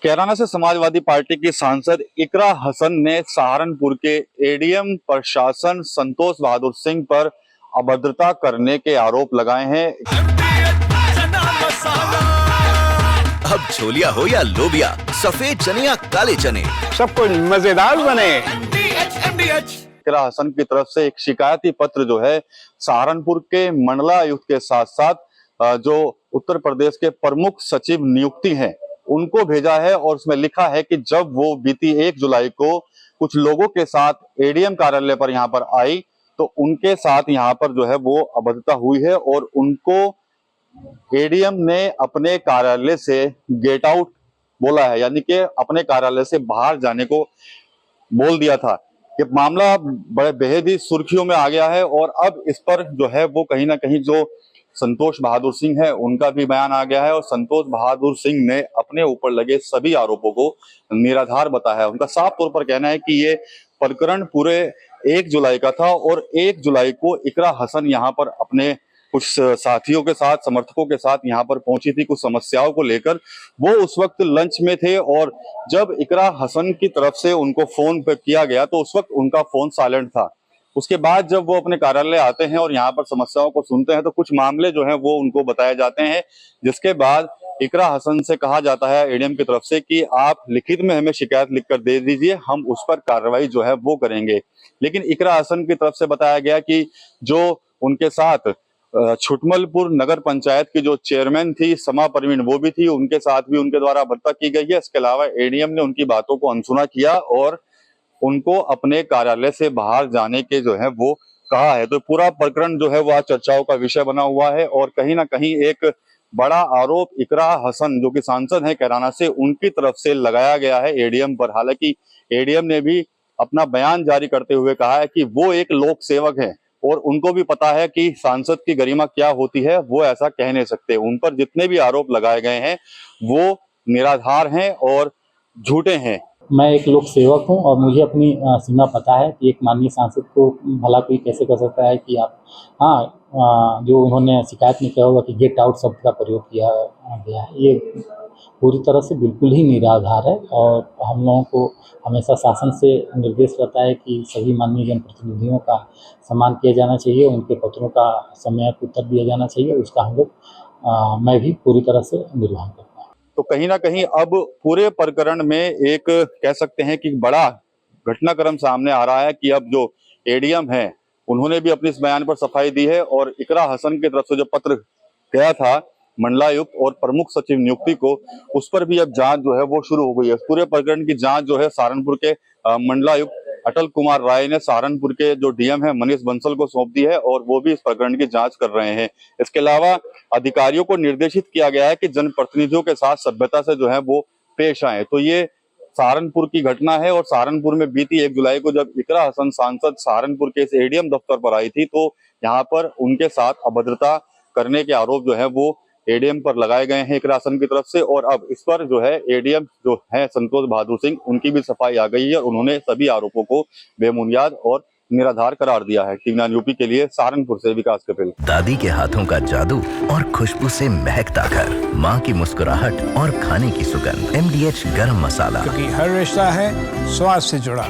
कैराना से समाजवादी पार्टी की सांसद इकरा हसन ने सहारनपुर के एडीएम प्रशासन संतोष बहादुर सिंह पर अभद्रता करने के आरोप लगाए हैं। अब छोलिया हो या लोबिया, सफेद चने या काले चने, सब कुछ मजेदार बने। इकरा हसन की तरफ से एक शिकायती पत्र जो है सहारनपुर के मंडलायुक्त के साथ साथ जो उत्तर प्रदेश के प्रमुख सचिव नियुक्ति हैं उनको भेजा है और उसमें लिखा है कि जब वो बीती 1 जुलाई को कुछ लोगों के साथ एडीएम कार्यालय पर यहाँ पर आई तो उनके साथ यहाँ पर जो है वो अभद्रता हुई है और उनको एडीएम ने अपने कार्यालय से गेट आउट बोला है, यानी कि अपने कार्यालय से बाहर जाने को बोल दिया था। ये मामला बड़े बेहद ही सुर्खियों में आ गया है और अब इस पर जो है वो कहीं ना कहीं जो संतोष बहादुर सिंह है उनका भी बयान आ गया है और संतोष बहादुर सिंह ने अपने ऊपर लगे सभी आरोपों को निराधार बताया है। उनका साफ तौर पर कहना है कि ये प्रकरण पूरे 1 जुलाई का था और 1 जुलाई को इकरा हसन यहाँ पर अपने कुछ साथियों के साथ, समर्थकों के साथ यहाँ पर पहुंची थी कुछ समस्याओं को लेकर। वो उस वक्त लंच में थे और जब इकरा हसन की तरफ से उनको फोन पे किया गया तो उस वक्त उनका फोन साइलेंट था। उसके बाद जब वो अपने कार्यालय आते हैं और यहाँ पर समस्याओं को सुनते हैं तो कुछ मामले जो हैं वो उनको बताए जाते हैं, जिसके बाद इकरा हसन से कहा जाता है एडीएम की तरफ से कि आप लिखित में हमें शिकायत लिखकर दे दीजिए, हम उस पर कार्रवाई जो है वो करेंगे। लेकिन इकरा हसन की तरफ से बताया गया कि जो उनके साथ छुटमलपुर नगर पंचायत की जो चेयरमैन थी समा परवीन वो भी थी, उनके साथ भी उनके द्वारा अभद्रता की गई है। इसके अलावा एडीएम ने उनकी बातों को अनसुना किया और उनको अपने कार्यालय से बाहर जाने के जो है वो कहा है। तो पूरा प्रकरण जो है वो आज चर्चाओं का विषय बना हुआ है और कहीं ना कहीं एक बड़ा आरोप इकरा हसन जो कि सांसद है कैराना से उनकी तरफ से लगाया गया है एडीएम पर। हालांकि एडीएम ने भी अपना बयान जारी करते हुए कहा है कि वो एक लोक सेवक है और उनको भी पता है कि सांसद की गरिमा क्या होती है, वो ऐसा कह नहीं सकते। उन पर जितने भी आरोप लगाए गए हैं वो निराधार हैं और झूठे हैं। मैं एक लोक सेवक हूं और मुझे अपनी सीमा पता है कि एक माननीय सांसद को भला कोई कैसे कर सकता है कि आप जो उन्होंने शिकायत में कहा होगा कि गेट आउट शब्द का प्रयोग किया गया है, ये पूरी तरह से बिल्कुल ही निराधार है। और हम लोगों को हमेशा शासन से निर्देश रहता है कि सभी माननीय जनप्रतिनिधियों का सम्मान किया जाना चाहिए, उनके पत्रों का समय उत्तर दिया जाना चाहिए। उसका हम लोग मैं भी पूरी तरह से निर्वहन करता हूँ। तो कहीं ना कहीं अब पूरे प्रकरण में एक कह सकते हैं कि बड़ा घटनाक्रम सामने आ रहा है कि अब जो एडीएम है उन्होंने भी अपने इस बयान पर सफाई दी है और इकरा हसन की तरफ से जो पत्र गया था मंडलायुक्त और प्रमुख सचिव नियुक्ति को, उस पर भी अब जांच जो है वो शुरू हो गई है। पूरे प्रकरण की जांच जो है सहारनपुर के मंडलायुक्त अटल कुमार राय ने सहारनपुर के जो डीएम है मनीष बंसल को सौंप दी है और वो भी इस प्रकरण की जांच कर रहे हैं। इसके अलावा अधिकारियों को निर्देशित किया गया है कि जनप्रतिनिधियों के साथ सभ्यता से जो है वो पेश आए। तो ये सहारनपुर की घटना है और सहारनपुर में बीती 1 जुलाई को जब इकरा हसन सांसद सहारनपुर के इस एडीएम दफ्तर पर आई थी तो यहाँ पर उनके साथ अभद्रता करने के आरोप जो है वो एडीएम पर लगाए गए हैं इकरा हसन की तरफ से। और अब इस पर जो है एडीएम जो है संतोष बहादुर सिंह उनकी भी सफाई आ गई है और उन्होंने सभी आरोपों को बेबुनियाद और निराधार करार दिया है। टीवी 9 यूपी के लिए सहारनपुर से विकास कपिल। दादी के हाथों का जादू और खुशबू से महकता घर, माँ की मुस्कुराहट और खाने की सुगंध, MDH गरम मसाला, क्योंकि हर रिश्ता है स्वाद से जुड़ा।